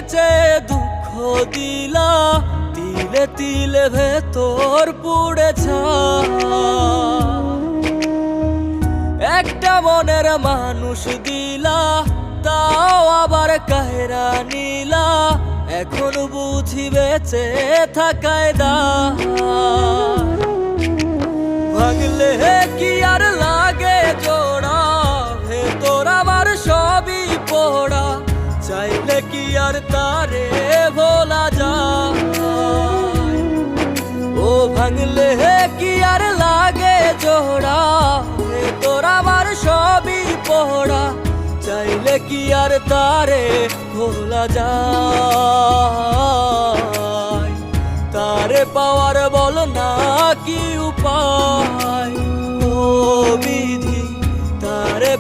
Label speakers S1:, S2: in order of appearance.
S1: বেচে দুঃখ দিলা, তিলে তিলে ভেতর পুড়েছা। একটা মনের মানুষ দিলা, তাও আবার কাহেরা নিলা। এখন বুঝি বেঁচে থাকায় দায়। ভাঙলে কি আর লাগে জোড়া, ভেতর আমার সবই পোড়া। চাইলে কি আর তারে ভোলা যায়? ও ভাঙলে কি আর লাগে জোড়া, ভেতর আমার সবই পোড়া। চাইলে কি আর তারে ভোলা যায়? তারে পাওয়ার বল না কি উপায়? ও বিধি তারে